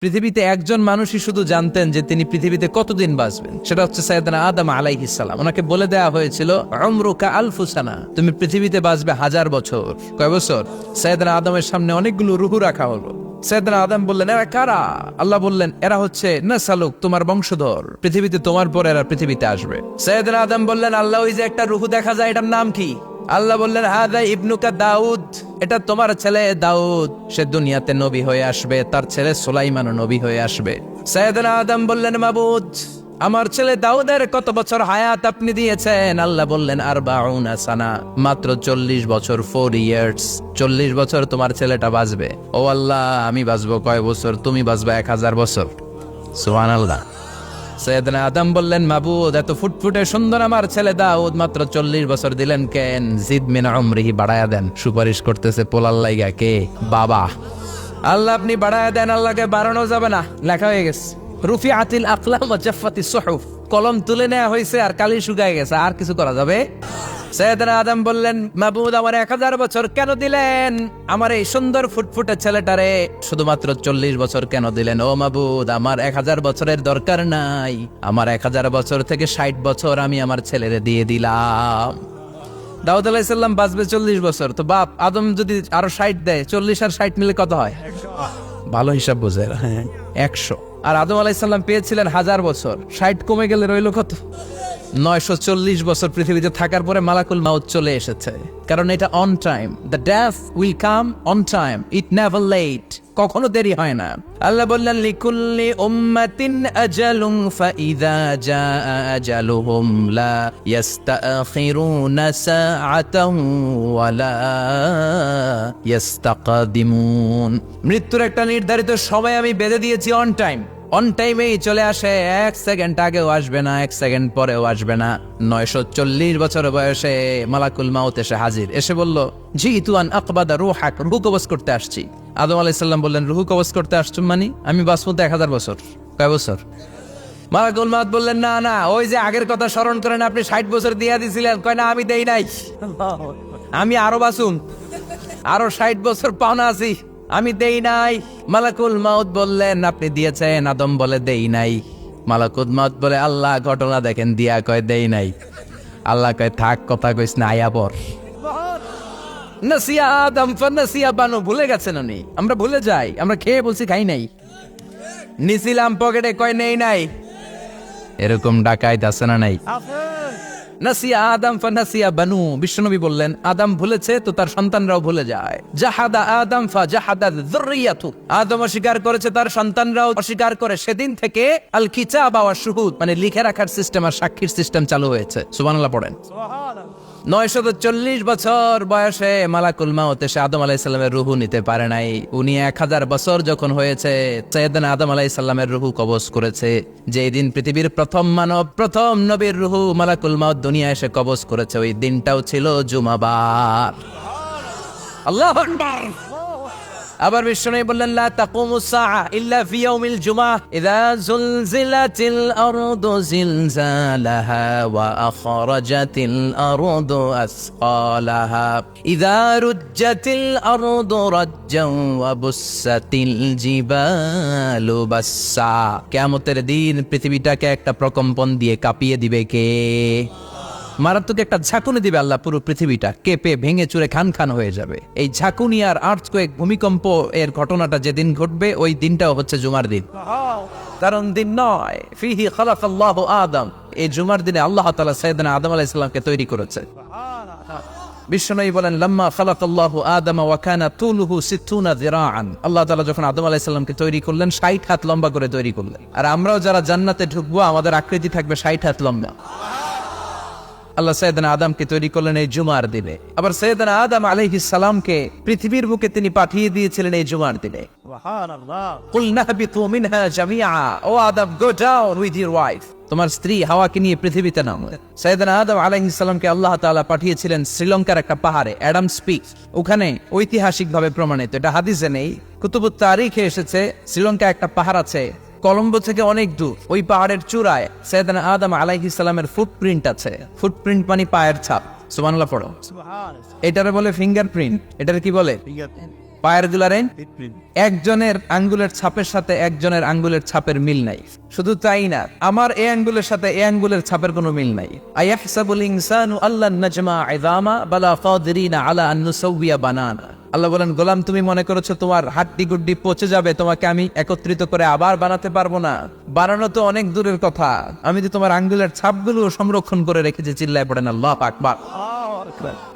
পৃথিবীতে একজন মানুষই শুধু জানতেন যে তিনি পৃথিবীতে কতদিন বাঁচবেন, সেটা হচ্ছে সাইয়েদনা আদম আলাইহিস সালাম। ওনাকে বলে দেয়া হয়েছিল উমরুকা আলফু সানা, তুমি পৃথিবীতে বাঁচবে 1000 বছর। কয় বছর? সাইয়েদনা আদমের সামনে অনেকগুলো রূহ রাখা হলো। সাইয়েদনা আদম বললেন, এরা কারা? আল্লাহ বললেন, এরা হচ্ছে নাসালুক, তোমার বংশধর, পৃথিবীতে তোমার পর এরা পৃথিবীতে আসবে। সাইয়েদনা আদম বললেন, আল্লাহ ওই যে একটা রূহ দেখা যায়, এটার নাম কি? আল্লাহ বললেন, হাদা ইবনুকা দাউদ, এটা তোমার ছেলে দাউদ, সে দুনিয়াতে নবী হয়ে আসবে, তার ছেলে সুলাইমানও নবী হয়ে আসবে। সাইয়েদনা আদম বললেন, মাবুদ, আমার ছেলে দাউদের কত বছর হায়াত আপনি দিয়েছেন? আল্লাহ বললেন, 40 সানা, মাত্র 40 বছর, 4 ইয়ার্স, 40 বছর তোমার ছেলেটা বাঁচবে। ও আল্লাহ, আমি বাঁচবো কয় বছর? তুমি বাঁচবে 1000 বছর। সুবহানাল্লাহ। সাইয়েদনা আদম বললেন, মাবুদ, এত ফুটফুটে সুন্দর আমার ছেলে দাউদ, মাত্র 40 বছর দিলেন কেন? জিদ মিন উমরিহি, বাড়ায়া দেন। সুপারিশ করতেছে পোলার লাইগা কে? বাবা। আল্লাহ আপনি বাড়ায়া দেন। আল্লাহকে বাড়ানো যাবে না, লেখা হয়ে গেছে। রুফিআতিল আকলাম ওয়া জাফফাতিস সুহুফ, কলম তুলে নেওয়া হয়েছে আর কালি শুকায় গেছে, আর কিছু করা যাবে? সাইয়েদনা আদম বললেন, মাবুদ, আমার 1000 বছর কেন দিলেন? আমার এই সুন্দর ফুটফুটে ছেলেটারে শুধুমাত্র 40 বছর কেন দিলেন? ও মাবুদ, আমার 1000 বছরের দরকার নাই, আমার 1000 বছর থেকে 60 বছর আমি আমার ছেলেরে দিয়ে দিলাম। দাউদ আলাইহিস সালাম বাঁচবে 40 বছর, তো বাপ আদম যদি আরো 60 দেয়, 40 আর 60 মিলে কত হয়? ভালো হিসাব বোঝে, হ্যাঁ, 100। আর আদম আলাইহিস সালাম পেয়েছিলেন 1000 বছর, 60 কমে গেলে রইল কত? 940 বছর পৃথিবীতে থাকার পরে মালাকুল মাউত চলে এসেছে, কারণ এটা on time. The death will come on time, it never late, কখনো দেরি হয় না। আল্লাহ বললেন, লিকুল্লি উম্মাতিন আজালুন ফাইযা জাআ আজালুহুম লা ইস্তাখিরুনা সাআতান ওয়া লা ইস্তাকদিমুন। মৃত্যুর একটা নির্ধারিত সময় আমি বেঁধে দিয়েছি, অন টাইম, অন টাইমেই চলে আসে, 1 সেকেন্ড আগেও আসবে না, 1 সেকেন্ড পরেও আসবে না। 940 বছর বয়সে মালাকুল মাউত এসে হাজির, এসে বলল, জিতু আন আকবাদা রূহাক, রূহ কবজ করতে আসছি। আদম আলাইহিস সালাম বললেন, রূহ কবজ করতে আসছো মানে? আমি বাঁচবো তো 1000 বছর। কয় বছর? মালাকুল মাউত বললেন, না না, ওই যে আগের কথা স্মরণ করেন, আপনি 60 বছর দিয়া দিছিলেন। কয় না, আমি দেই নাই, আমি আরো বাঁচুম, আরো 60 বছর পাওনা আছি, আমি দেই নাই। মালাকুল মাউত বললেন, আপনি দিয়েছেন? আদম বলে, দেই নাই। মালাকুল মাউত বলে, আল্লাহ ঘটনা দেখেন, দিয়া কয় দেই নাই। আল্লাহ কয়, থাক, কথা কইস না, আয়া পর। নাসিয়া আদম ফানাসিয়া বানু, ভুলে গেছেন উনি। আমরা ভুলে যাই, আমরা খেয়ে বলছি খাই নাই, নিছিলাম পকেটে, কয় নেই নাই। এরকম ডাকাইত আছে না নাই? নাসিয়া আদম ফানাসিয়া বানু, বিশ্বনবী বললেন, আদম ভুলেছে তো তার সন্তানরাও ভুলে যায়। জাহাদা আদম ফাজাহাদাত যুররিয়াতু, আদম অস্বীকার করেছে, তার সন্তানরাও অস্বীকার করে। সেদিন থেকে আল কিতাব ওয়া শুহুদ, মানে লিখে রাখার সিস্টেম আর সাক্ষীর সিস্টেম চালু হয়েছে। সুবহানাল্লাহ পড়েন। 940 বছর বয়সে মালাকুল মাউত এসে আদম আলাইহিস সালামের রূহ নিতে পারে নাই। উনি 1000 বছর যখন হয়েছে, সাইয়েদনা আদম আলাইহিস সালামের রূহ কবজ করেছে। যেই দিন পৃথিবীর প্রথম মানব, প্রথম নবীর রূহ মালাকুল মাউত দুনিয়া এসে কবজ করেছে, ওই দিনটাও ছিল জুমাবার। আল্লাহু আকবার। আবার বিশ্বনবী বললেন, লা তাকুমুস সাআ ইল্লা ফি ইয়াউমিল জুমআহ, ইযা যুলজিলাতিল আরদু জিলজালাহা ওয়া আখরাজাতিল আরদু আসকালাহা, ইযা রুজ্জাতিল আরদু রাজ্জান ওয়া বুসাতিল জিবালু বাসসা। কিয়ামতের দিন পৃথিবীটাকে একটা প্রকম্পন দিয়ে কাঁপিয়ে দিবে কে? মারাত্মক একটা ঝাঁকুনি দিবে আল্লাহ, পুরো পৃথিবীটা কেঁপে ভেঙে চুরে খান খান হয়ে যাবে। এই ঝাঁকুনি আর আর্থকোয়েক, ভূমিকম্প এর ঘটনাটা যেদিন ঘটবে, ওই দিনটাও হচ্ছে জুমার দিন। কারণ দিন নয়, ফিহি খালাকাল্লাহু আদম, এই জুমার দিনে আল্লাহ তাআলা সাইয়েদনা আদম আলাইহিস সালামকে তৈরি করেছে। বিশ্বনবী বলেন, লাম্মা খালাকাল্লাহু আদম ওয়া কানা তুলুহু 60 যিরাআন, আল্লাহ তাআলা যখন আদম আলাইহিস সালামকে তৈরি করলেন, 60 হাত লম্বা করে তৈরি করলেন। আর আমরাও যারা জান্নাতে ঢুকবো, আমাদের আকৃতি থাকবে 60 হাত লম্বা। আল্লাহ সাইয়েদনা আদমকে তৈরি করলেন এই জুমার দিনে। আবার সাইয়েদনা আদম আলাইহিস সালামকে পৃথিবীর বুকে তিনি পাঠিয়ে দিয়েছিলেন এই জুমার দিনে। সুবহানাল্লাহ। কুলনা হাবিতু মিনহা জামিআ, ও Adam, go down with your wife, তোমার স্ত্রী হাওয়াকে নিয়ে পৃথিবীতে নামো। সাইয়েদনা আদম আলাইহিস সালামকে আল্লাহ তাআলা পাঠিয়েছিলেন শ্রীলঙ্কার একটা পাহাড়ে, অ্যাডামস পিক। ওখানে ঐতিহাসিকভাবে প্রমাণিত, এটা হাদিসে নেই, কুতুবুত তারিখে এসেছে। শ্রীলঙ্কা একটা পাহাড় আছে, কলম্বো থেকে অনেক দূর। ওই পাহাড়ের চূড়ায় সাইয়েদনা আদম আলাইহিস সালামের ফুটপ্রিন্ট আছে। ফুটপ্রিন্ট মানে পায়ের ছাপ। সুবহানাল্লাহ পড়ো। এটারে বলে ফিঙ্গারপ্রিন্ট। এটারে কি বলে? পায়ের গুলারে একজনের আঙ্গুলের ছাপের সাথে একজনের আঙ্গুলের ছাপের মিল নাই। শুধু তাই না, আমার এই আঙ্গুলের সাথে এই আঙ্গুলের ছাপের কোনো মিল নাই। আয়াহসাবুল ইনসানু আল্লান নাজমা ইযামা বালা কাদিরিনা আলা আন নুসাউইয়া বানানা। আল্লাহ বলেন, গোলাম তুমি মনে করেছো তোমার হাড্ডি গুড্ডি পচে যাবে, তোমাকে আমি একত্রিত করে আবার বানাতে পারবো না? বানানো তো অনেক দূরের কথা, আমি তো তোমার আঙ্গুলের ছাপগুলো সংরক্ষণ করে রেখেছি। চিল্লায় পড়েন আল্লাহু আকবার।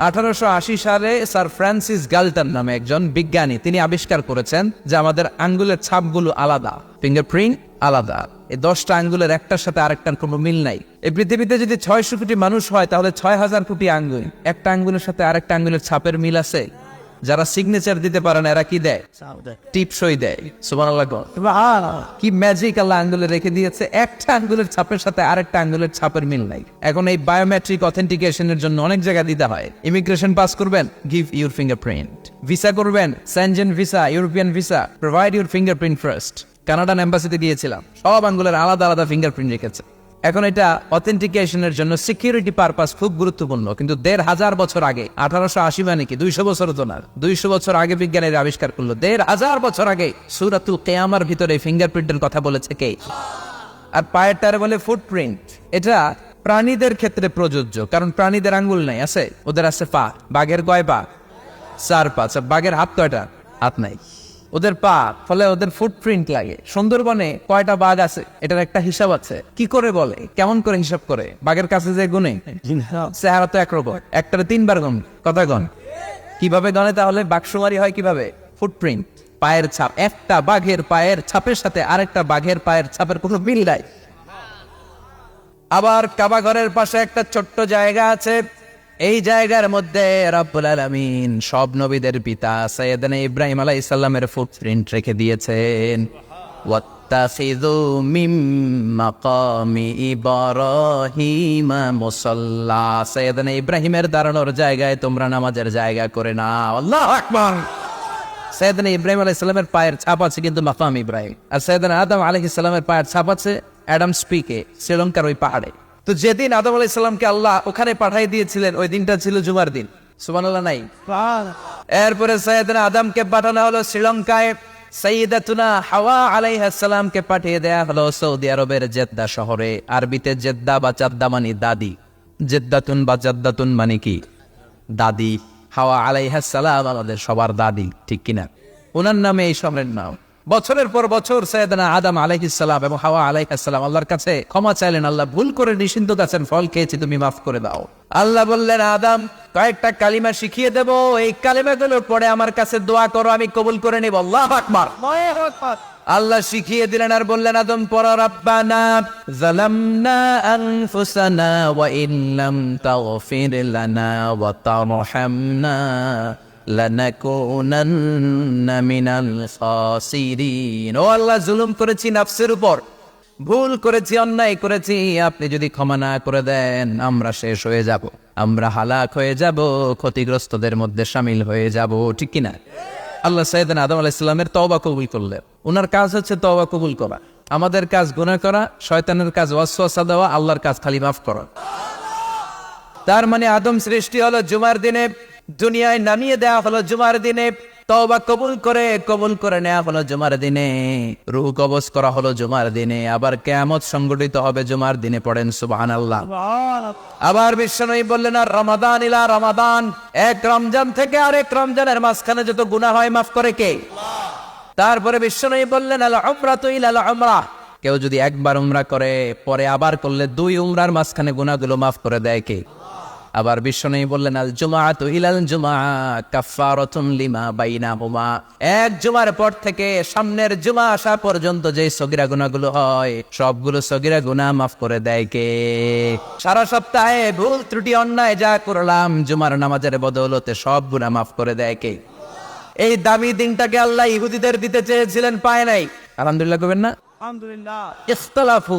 1880 সালে স্যার ফ্রান্সিস গাল্টন নামে একজন বিজ্ঞানী, তিনি আবিষ্কার করেছেন যে আমাদের আঙ্গুলের ছাপগুলো আলাদা, ফিঙ্গারপ্রিন্ট আলাদা। এই 10টা আঙ্গুলের একটার সাথে আরেকটার কোনো মিল নাই। এই পৃথিবীতে যদি 600 কোটি মানুষ হয় তাহলে 6000 কোটি আঙ্গুল, একটা আঙ্গুলের সাথে আরেকটা আঙ্গুলের ছাপের মিল আছে? যারা সিগনেচার দিতে পারে না এরা কি দেয়? টিপসই দেয়। সুবহানাল্লাহ। কি ম্যাজিক আল্লাহ আঙ্গুলে রেখে দিয়েছে, একটা আঙ্গুলের ছাপের সাথে আরেকটা আঙ্গুলের ছাপের মিল নাই। এখন এই বায়োমেট্রিক অথেন্টিকেশনের জন্য অনেক জায়গায় দিতে হয়। ইমিগ্রেশন পাস করবেন, গিভ ইউর ফিঙ্গারপ্রিন্ট। ভিসা করবেন, Schengen visa, European visa, provide your fingerprint first. Canadian এম্বাসিতে গিয়েছিলাম, সব আঙ্গুলের আলাদা আলাদা ফিঙ্গারপ্রিন্ট রেখেছে। এখন এটা অথেন্টিকেশনের জন্য সিকিউরিটি পারপাস খুব গুরুত্বপূর্ণ। কিন্তু 1500 বছর আগে, 1880 মানে কি 200 বছর তো না, 200 বছর আগে বিজ্ঞানীরা আবিষ্কার করলো। 1500 বছর আগে সূরাতুল কিয়ামার ভিতরে ফিঙ্গারপ্রিন্টের কথা বলেছে কে? আর পায়েরটারে বলে ফুটপ্রিন্ট। এটা প্রাণীদের ক্ষেত্রে প্রযোজ্য, কারণ প্রাণীদের আঙ্গুল নাই, আছে? ওদের আছে পা। বাঘের কয় পা? 4 পা। বাঘের হাত কয়টা? হাত নাই, ওদের পা, ফলে ওদের ফুটপ্রিন্ট লাগে। সুন্দরবনে কয়টা বাঘ আছে এটার একটা হিসাব আছে। কি করে বলে, কেমন করে হিসাব করে? বাঘের কাছে যে গুনে, চেহারা তো একরকম, একটারে 3 বার গুণ। কথা গণ কিভাবে গণে তাহলে? বাঘসুমারি হয় কিভাবে? ফুটপ্রিন্ট, পায়ের ছাপ। একটা বাঘের পায়ের ছাপের সাথে আরেকটা বাঘের পায়ের ছাপের কোনো মিল নাই। আবার কাবা ঘরের পাশে একটা ছোট্ট জায়গা আছে, এই জায়গার মধ্যে রব্বুল আলামিন সব নবীদের পিতা সাইয়েদনা ইব্রাহিম আলাইহিস সালামের ফুটপ্রিন্ট রেখে দিয়েছেন। ওয়াত্তাখিযু মিম মাকামি ইব্রাহিম মুসাল্লা। সাইয়েদনা ইব্রাহিমের দাঁড়ানোর জায়গায় তোমরা নামাজের জায়গা করে নাও। আল্লাহু আকবার। সাইয়েদনা ইব্রাহিম আলাইহিস সালামের পায়ের ছাপ আছে কিন্তু মাকাম ইব্রাহিম। আর সাইয়েদনা আদম আলাইহিস সালামের পায়ের ছাপ আছে অ্যাডামস পিকে, শ্রীলঙ্কার ওই পাহাড়ে। তো যেদিন আদম আলাইহিস সালামকে আল্লাহ ওখানে পাঠিয়ে দিয়েছিলেন, ওই দিনটা ছিল জুমার দিন। সুবহানাল্লাহ নাই? এরপরে সাইয়েদনা আদমকে পাঠানো হলো শ্রীলঙ্কায়, সাইয়্যিদাতুনা হাওয়া আলাইহিস সালামকে পাঠিয়ে দেয়া হলো সৌদি আরবের জেদ্দা শহরে। আরবিতে জেদ্দা বা জাদ্দা মানে দাদি। জেদ্দাতুন বা জাদ্দাতুন মানে কি? দাদি। হাওয়া আলাইহিস সালাম আমাদের সবার দাদি, ঠিক কিনা? ওনার নামে এই শহরের নাম। বছরের পর বছর সাইয়েদনা আদম আলাইহিস সালাম এবং হাওয়া আলাইহিস সালাম আল্লাহর কাছে ক্ষমা চাইলেন, আল্লাহ ভুল করে নিষিদ্ধ গাছের ফল খেয়েছি, তুমি মাফ করে দাও। আল্লাহ বললেন, আদম কয়েকটা কালিমা শিখিয়ে দেব, এই কালিমাগুলোর পরে আমার কাছে দোয়া করো, আমি কবুল করে নিব। আল্লাহু আকবার। আল্লাহ শিখিয়ে দিলেন আর বললেন, আদম পড়ো, রাব্বানা যালামনা আনফুসানা ওয়া ইল্লাম তাগফির লানা ওয়া তারহামনা লানাকুনান্না মিনাল খাসিরিন। ও আল্লাহ, জুলুম করেছি নাফসের উপর, ভুল করেছি, অন্যায় করেছি, আপনি যদি ক্ষমা না করে দেন আমরা শেষ হয়ে যাব, আমরা হালাক হয়ে যাব, ক্ষতিগ্রস্তদের মধ্যে শামিল হয়ে যাব, ঠিক কিনা? আল্লাহ সাইয়েদনা আদম আলাইহিস সালামের তওবা কবুল করলেন। ওনার কাজ হচ্ছে তওবা কবুল করা। আমাদের কাজ গুনাহ করা, শয়তানের কাজ ওয়াসওয়াসা দেওয়া, আল্লাহর কাজ খালি মাফ করা। তার মানে আদম সৃষ্টি হলো জুমার দিনে, দুনিয়ায় নামিয়ে দেওয়া হলো জুমার দিনে, তওবা কবুল করে নেওয়া হলো জুমার দিনে, রূহ কবজ করা হলো জুমার দিনে, আবার কিয়ামত সংগঠিত হবে জুমার দিনে। পড়েন সুবহানাল্লাহ। আবার বিশ্বনবী বললেন, আর রমাদান ইলা রমাদান, এক রমজান থেকে আরেক রমজানের মাঝখানে যত গুনাহ হয় মাফ করে কে? তারপরে বিশ্বনবী বললেন, আল উমরাতু ইলা আল উমরাহ, কেউ যদি একবার উমরা করে পরে আবার করলে 2 উমরার মাঝখানে গুনাহগুলো মাফ করে দেয় কে? আবার বিশ্বনবী বললেন, আল জুমআতু ইলাল জুমআ কাফফারাতুন লিমা বাইনাহুমা, এক জুমার পর থেকে সামনের জুমা আসা পর্যন্ত যে সগীরা গুনাহগুলো হয় সবগুলো সগীরা গুনাহ মাফ করে দেয় কে? সারা সপ্তাহে ভুল ত্রুটি অন্যায় যা করলাম জুমার নামাজের বদৌলতে সব গুনাহ মাফ করে দেয় কে? এই দামি দিনটাকে আল্লাহ ইহুদিদের দিতে চেয়েছিলেন, পায় নাই। আলহামদুলিল্লাহ করবেন না?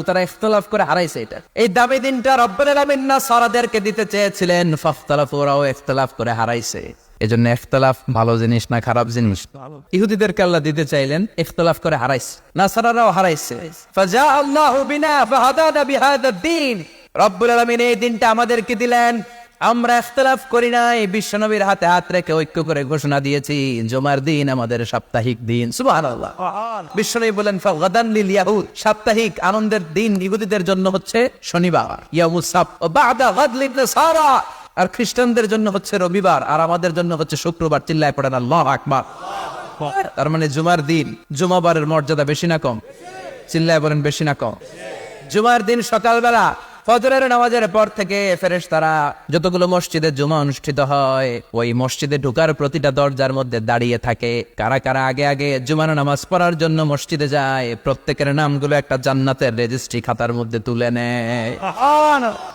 তারা ইখতিলাফ করে হারাইছে এটা। এই দামি দিনটা রব্বুল আলামিন নাসারাদেরকে দিতে চেয়েছিলেন, ফাখতালাফু, ওরাও ইখতিলাফ করে হারাইছে। এজন্য ইখতিলাফ ভালো জিনিস না খারাপ জিনিস? ইহুদিদেরকে আল্লাহ দিতে চাইলেন, ইখতিলাফ করে হারাইছে, নাসারারাও হারাইছে। ফাজা আল্লাহু বিনা ফাহাদানা বিহাদা দ্বীন, রব্বুল আলামিন এই দিনটা আমাদেরকে দিলেন, আমরা ইখতিলাফ করি নাই, বিশ্বনবীর হাতে হাত রেখে ঐক্য করে ঘোষণা দিয়েছি জুমার দিন আমাদের সাপ্তাহিক দিন। সুবহানাল্লাহ। বিশ্বনবী বলেন ফাগাদান লিল ইয়াহুদ, সাপ্তাহিক আনন্দের দিন ইহুদিদের জন্য হচ্ছে শনিবার, ইয়াউমুস সাbt, ওয়া বা'দা গাদ লিন নাসারা, আর খ্রিস্টানদের জন্য হচ্ছে রবিবার, আর আমাদের জন্য হচ্ছে শুক্রবার। চিল্লায় পড়েন আল্লাহু আকবার। তার মানে জুমার দিন, জুমাবারের মর্যাদা বেশি না কম? চিল্লায় বলেন বেশি না কম? জুমার দিন সকালবেলা ফজরের নামাজের পর থেকে ফেরেশতারা যতগুলো মসজিদে জুমা অনুষ্ঠিত হয় ওই মসজিদে ঢোকার প্রতিটা দরজার মধ্যে দাঁড়িয়ে থাকে। কারা কারা আগে আগে জুমার নামাজ পড়ার জন্য মসজিদে যায়, প্রত্যেকের নামগুলো একটা জান্নাতের রেজিস্ট্রি খাতার মধ্যে তুলে নেয়।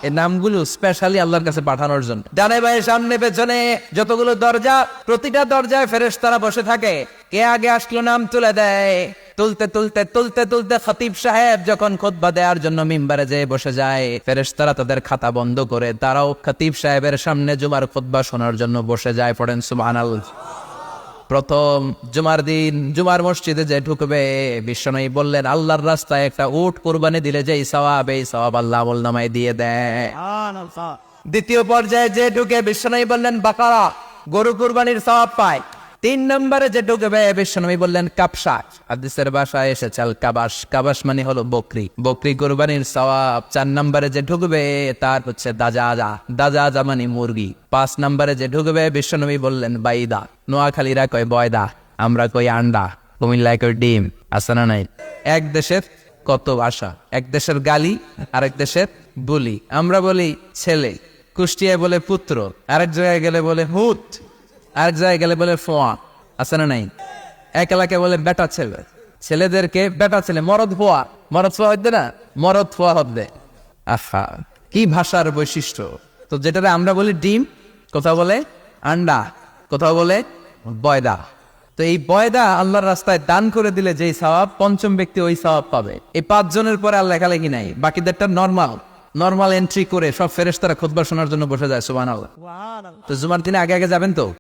এই নামগুলো স্পেশালি আল্লাহর কাছে পাঠানোর জন্য। ডানে বায়ে সামনে পেছনে যতগুলো দরজা, প্রতিটা দরজায় ফেরেশতারা বসে থাকে। কে আগে আসলো নাম তুলে দেয়। তুলতে তুলতে তুলতে তুলতে খতিব সাহেব যখন খুতবা দেওয়ার জন্য মিম্বারে যেয়ে বসে যায়, ফেরেশতারা তাদের খাতা বন্ধ করে তারাও খতিব সাহেবের সামনে জুমার খুতবা শোনার জন্য বসে যায়। পড়েন সুবহানাল্লাহ। প্রথম জুমার দিন জুমার মসজিদে যে ঢুকবে, বিশ্বনবী বললেন আল্লাহর রাস্তায় একটা উট কুরবানি দিলে যেই সওয়াব, এই সওয়াব আল্লাহ আমলনামায় দিয়ে দেয়। দ্বিতীয় পর্যায়ে যে ঢুকে, বিশ্বনবী বললেন বাকারা, গরু কুরবানির সওয়াব পায়। 3 নম্বরে যে ঢুকবে, বিশ্বনবী বললেন কাবশা, হাদিসের ভাষায় এসেছে আল কাবাস, কাবাস মানে হলো বকরি, বকরি কুরবানির সওয়াব। 4 নম্বরে যে ঢুকবে তার হচ্ছে দাজাজা, দাজাজা মানে মুরগি। 5 নম্বরে যে ঢুকবে, বিশ্বনবী বললেন বাইদা, নোয়াখালীরা কয় বয়দা, আমরা কই আন্ডা, কুমিল্লায় কই ডিম। আছে না নাই? এক দেশের কত ভাষা, এক দেশের গালি আরেক দেশের বলি। আমরা বলি ছেলে, কুষ্টিয়ায় বলে পুত্র, আরেক জায়গায় গেলে বলে হুত, আরেক জায়গায় গেলে বলে ফোয়া। আছে না নাই? এক এলাকায় বলে বেটা ছেলে, ছেলেদেরকে বেটা ছেলে, মরদ ফোয়া, মরদ ফোয়া হইতে না, মরদ ফোয়া হবে। আহা, কি ভাষার বৈশিষ্ট্য। তো যেটারে আমরা বলি ডিম, কোথাও বলে আন্ডা, কোথাও বলে বয়দা। তো এই বয়দা আল্লাহর রাস্তায় দান করে দিলে যেই সওয়াব, পঞ্চম ব্যক্তি ওই সওয়াব পাবে। এই 5 জনের পরে আর লেখালেখি নাই, বাকিদেরটা নরমাল এন্ট্রি করে সব ফেরেশতারা খুতবা শোনার জন্য বসে যায়। সুবহানাল্লাহ। তো জুমার দিনে আগে আগে যাবেন তো?